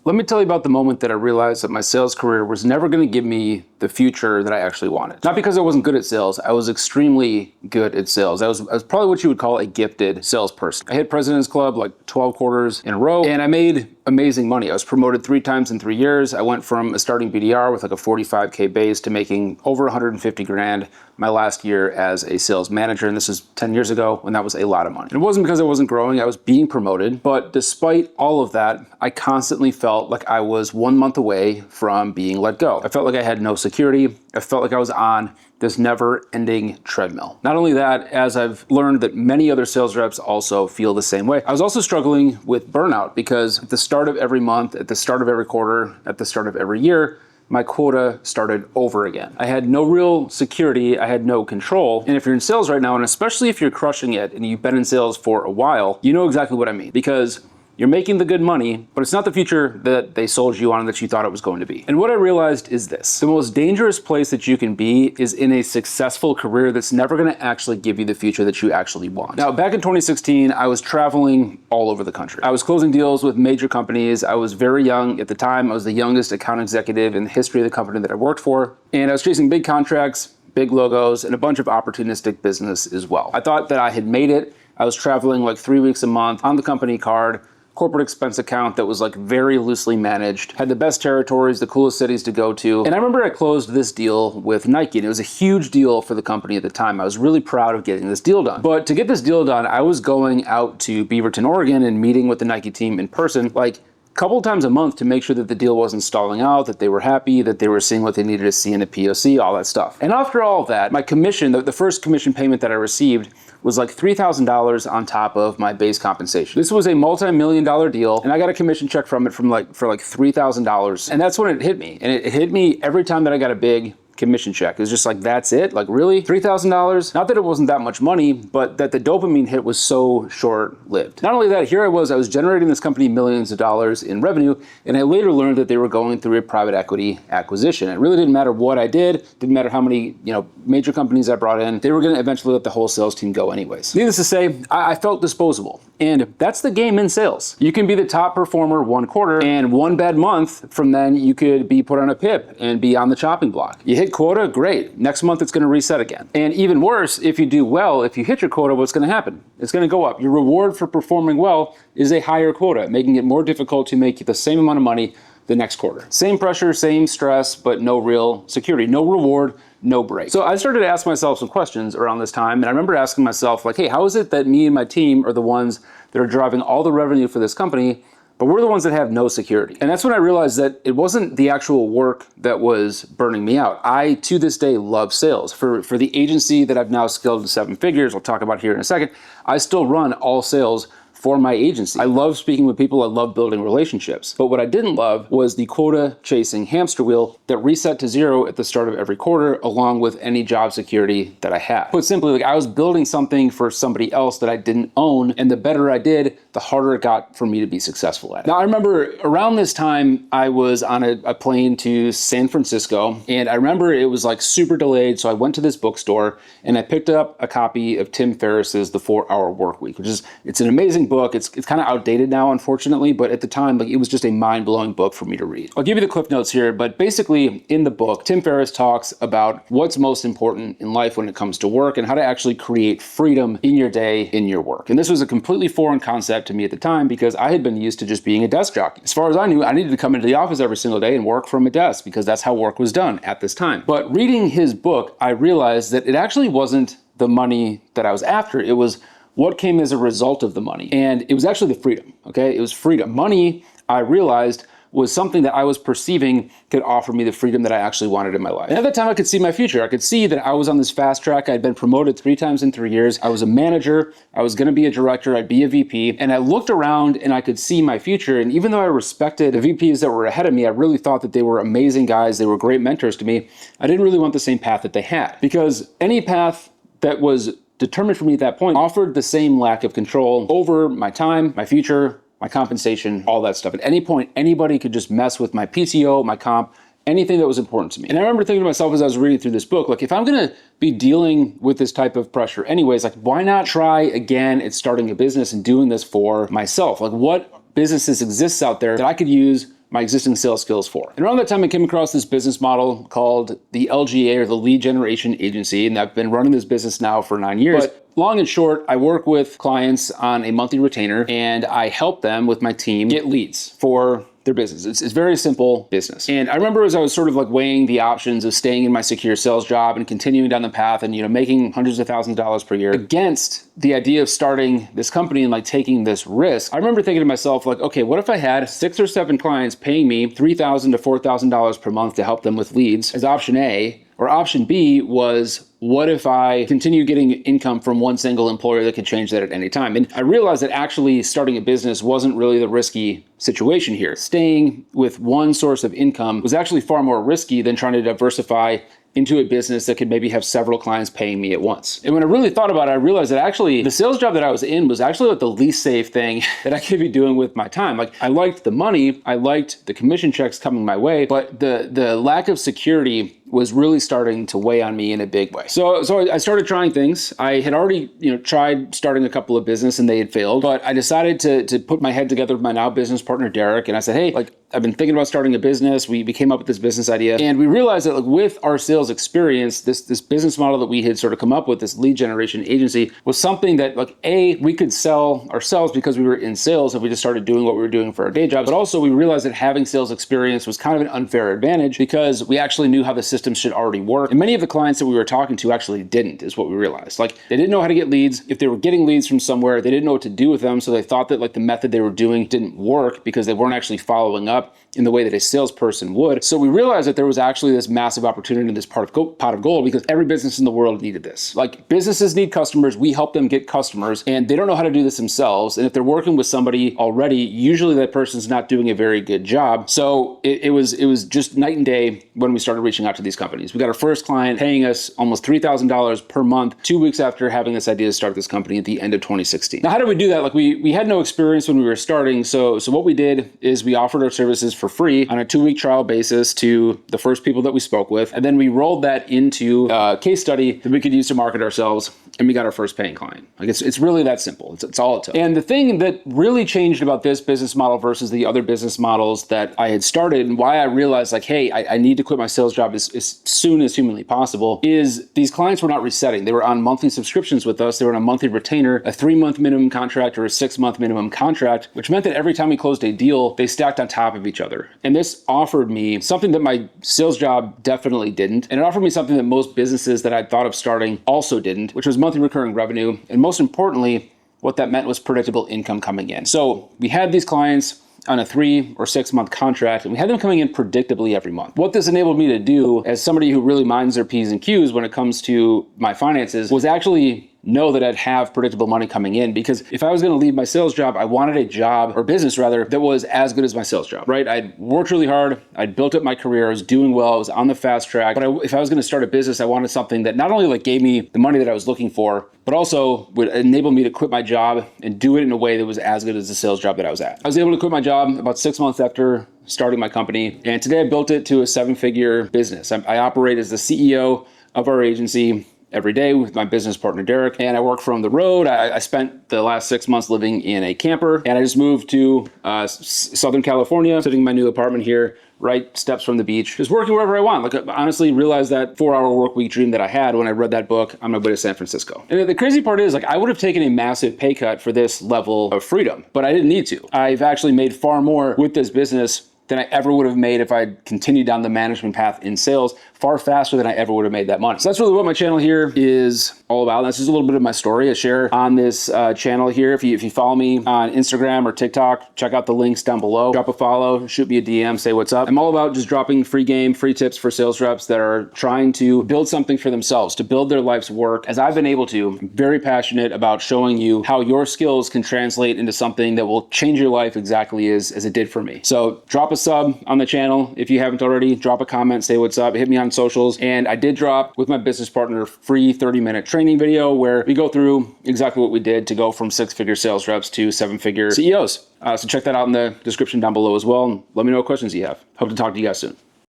Let me tell you about the moment that I realized that my sales career was never going to give me the future that I actually wanted. Not because I wasn't good at sales, I was extremely good at sales. I was probably what you would call a gifted salesperson. I hit President's Club like 12 quarters in a row, and I made amazing money. I was promoted 3 times in 3 years. I went from a starting BDR with like a 45K base to making over 150 grand my last year as a sales manager. And this is 10 years ago when that was a lot of money. And it wasn't because I wasn't growing, I was being promoted. But despite all of that, I constantly felt like I was 1 month away from being let go. I felt like I had no security. I felt like I was on this never-ending treadmill. Not only that, as I've learned that many other sales reps also feel the same way, I was also struggling with burnout because at the start of every month, at the start of every quarter, at the start of every year, my quota started over again. I had no real security, I had no control. And if you're in sales right now, and especially if you're crushing it and you've been in sales for a while, you know exactly what I mean. Because you're making the good money, but it's not the future that they sold you on that you thought it was going to be. And what I realized is this: the most dangerous place that you can be is in a successful career that's never gonna actually give you the future that you actually want. Now, back in 2016, I was traveling all over the country. I was closing deals with major companies. I was very young at the time. I was the youngest account executive in the history of the company that I worked for. And I was chasing big contracts, big logos, and a bunch of opportunistic business as well. I thought that I had made it. I was traveling like 3 weeks a month on the company card, corporate expense account that was like very loosely managed, had the best territories, the coolest cities to go to. And I remember I closed this deal with Nike, and it was a huge deal for the company at the time. I was really proud of getting this deal done. But to get this deal done, I was going out to Beaverton, Oregon and meeting with the Nike team in person, like a couple times a month to make sure that the deal wasn't stalling out, that they were happy, that they were seeing what they needed to see in a POC, all that stuff. And after all of that, my commission, the first commission payment that I received was like $3,000 on top of my base compensation. This was a multi-million-dollar deal, and I got a commission check from it for like $3,000. And that's when it hit me. And it hit me every time that I got a big commission check. It was just like, that's it? Like, really? $3,000? Not that it wasn't that much money, but that the dopamine hit was so short-lived. Not only that, here I was generating this company millions of dollars in revenue, and I later learned that they were going through a private equity acquisition. It really didn't matter what I did, didn't matter how many major companies I brought in, they were gonna eventually let the whole sales team go anyways. Needless to say, I felt disposable. And that's the game in sales. You can be the top performer 1 quarter, and 1 bad month from then you could be put on a PIP and be on the chopping block. You hit quota, great. Next month it's gonna reset again. And even worse, if you do well, if you hit your quota, what's gonna happen? It's gonna go up. Your reward for performing well is a higher quota, making it more difficult to make the same amount of money the next quarter. Same pressure, same stress, but no real security, no reward, no break. So I started to ask myself some questions around this time, and I remember asking myself, like, hey, how is it that me and my team are the ones that are driving all the revenue for this company, but we're the ones that have no security? And that's when I realized that it wasn't the actual work that was burning me out. I, to this day, love sales. For the agency that I've now scaled to 7 figures, I'll talk about here in a second, I still run all sales for my agency. I love speaking with people, I love building relationships. But what I didn't love was the quota chasing hamster wheel that reset to 0 at the start of every quarter, along with any job security that I had. Put simply, like, I was building something for somebody else that I didn't own, and the better I did, the harder it got for me to be successful at it. Now, I remember around this time, I was on a plane to San Francisco, and I remember it was like super delayed, so I went to this bookstore and I picked up a copy of Tim Ferriss's The 4-Hour Workweek, it's an amazing book. It's kind of outdated now, unfortunately, but at the time, like, it was just a mind-blowing book for me to read. I'll give you the cliff notes here, but basically in the book, Tim Ferriss talks about what's most important in life when it comes to work and how to actually create freedom in your day, in your work. And this was a completely foreign concept to me at the time because I had been used to just being a desk jockey. As far as I knew, I needed to come into the office every single day and work from a desk because that's how work was done at this time. But reading his book, I realized that it actually wasn't the money that I was after. It was what came as a result of the money. And it was actually the freedom, okay? It was freedom. Money, I realized, was something that I was perceiving could offer me the freedom that I actually wanted in my life. And at that time, I could see my future. I could see that I was on this fast track. I'd been promoted 3 times in 3 years. I was a manager. I was gonna be a director. I'd be a VP. And I looked around and I could see my future. And even though I respected the VPs that were ahead of me, I really thought that they were amazing guys. They were great mentors to me. I didn't really want the same path that they had, because any path that was determined for me at that point offered the same lack of control over my time, my future, my compensation, all that stuff. At any point, anybody could just mess with my PTO, my comp, anything that was important to me. And I remember thinking to myself as I was reading through this book, like, if I'm gonna be dealing with this type of pressure anyways, like, why not try again at starting a business and doing this for myself? Like, what businesses exists out there that I could use my existing sales skills for. And around that time, I came across this business model called the LGA, or the Lead Generation Agency, and I've been running this business now for 9 years. But long and short, I work with clients on a monthly retainer, and I help them with my team get leads for their business. It's very simple business. And I remember as I was sort of like weighing the options of staying in my secure sales job and continuing down the path and, making hundreds of thousands of dollars per year against the idea of starting this company and like taking this risk. I remember thinking to myself, like, okay, what if I had 6 or 7 clients paying me $3,000 to $4,000 per month to help them with leads as option A? Or option B was, what if I continue getting income from one single employer that could change that at any time? And I realized that actually starting a business wasn't really the risky situation here. Staying with one source of income was actually far more risky than trying to diversify into a business that could maybe have several clients paying me at once. And when I really thought about it, I realized that actually the sales job that I was in was actually like the least safe thing that I could be doing with my time. Like, I liked the money, I liked the commission checks coming my way, but the lack of security was really starting to weigh on me in a big way. So I started trying things. I had already, tried starting a couple of business and they had failed, but I decided to put my head together with my now business partner, Derek. And I said, hey, like, I've been thinking about starting a business. We came up with this business idea, and we realized that, like, with our sales experience, this business model that we had sort of come up with, this lead generation agency, was something that, like, A, we could sell ourselves because we were in sales if we just started doing what we were doing for our day jobs. But also we realized that having sales experience was kind of an unfair advantage because we actually knew how the system should already work. And many of the clients that we were talking to actually didn't, is what we realized. Like, they didn't know how to get leads. If they were getting leads from somewhere, they didn't know what to do with them. So they thought that, like, the method they were doing didn't work because they weren't actually following up in the way that a salesperson would. So we realized that there was actually this massive opportunity in this pot of gold because every business in the world needed this. Like, businesses need customers. We help them get customers, and they don't know how to do this themselves. And if they're working with somebody already, usually that person's not doing a very good job. So it was just night and day when we started reaching out to these companies. We got our first client paying us almost $3,000 per month 2 weeks after having this idea to start this company at the end of 2016. Now, how did we do that? Like, we had no experience when we were starting. So what we did is we offered our services for free on a 2-week trial basis to the first people that we spoke with. And then we rolled that into a case study that we could use to market ourselves, and we got our first paying client. Like, it's really that simple. It's all it took. And the thing that really changed about this business model versus the other business models that I had started, and why I realized, like, hey, I need to quit my sales job as soon as humanly possible, is these clients were not resetting. They were on monthly subscriptions with us. They were on a monthly retainer, a 3-month minimum contract or a 6-month minimum contract, which meant that every time we closed a deal, they stacked on top of each other. And this offered me something that my sales job definitely didn't. And it offered me something that most businesses that I'd thought of starting also didn't, which was monthly recurring revenue. And most importantly, what that meant was predictable income coming in. So we had these clients on a 3 or 6 month contract, and we had them coming in predictably every month. What this enabled me to do, as somebody who really minds their P's and Q's when it comes to my finances, was actually know that I'd have predictable money coming in. Because if I was going to leave my sales job, I wanted a job, or business rather, that was as good as my sales job, right? I'd worked really hard. I'd built up my career. I was doing well. I was on the fast track. But if I was going to start a business, I wanted something that not only like gave me the money that I was looking for, but also would enable me to quit my job and do it in a way that was as good as the sales job that I was at. I was able to quit my job about 6 months after starting my company. And today I built it to a 7-figure business. I operate as the CEO of our agency every day with my business partner, Derek, and I work from the road. I spent the last 6 months living in a camper, and I just moved to Southern California, sitting in my new apartment here, right steps from the beach, just working wherever I want. Like, I honestly realized that 4-hour work week dream that I had when I read that book on my way to San Francisco. And the crazy part is, like, I would have taken a massive pay cut for this level of freedom, but I didn't need to. I've actually made far more with this business than I ever would have made if I continued down the management path in sales, far faster than I ever would have made that money. So that's really what my channel here is all about. That's just a little bit of my story I share on this channel here. If you follow me on Instagram or TikTok, check out the links down below. Drop a follow, shoot me a DM, say what's up. I'm all about just dropping free game, free tips for sales reps that are trying to build something for themselves, to build their life's work. As I've been able to, I'm very passionate about showing you how your skills can translate into something that will change your life exactly as it did for me. So drop a sub on the channel if you haven't already. Drop a comment, say what's up, hit me on socials. And I did drop with my business partner a free 30-minute training video where we go through exactly what we did to go from 6-figure sales reps to 7-figure CEOs. So check that out in the description down below as well. And let me know what questions you have. Hope to talk to you guys soon.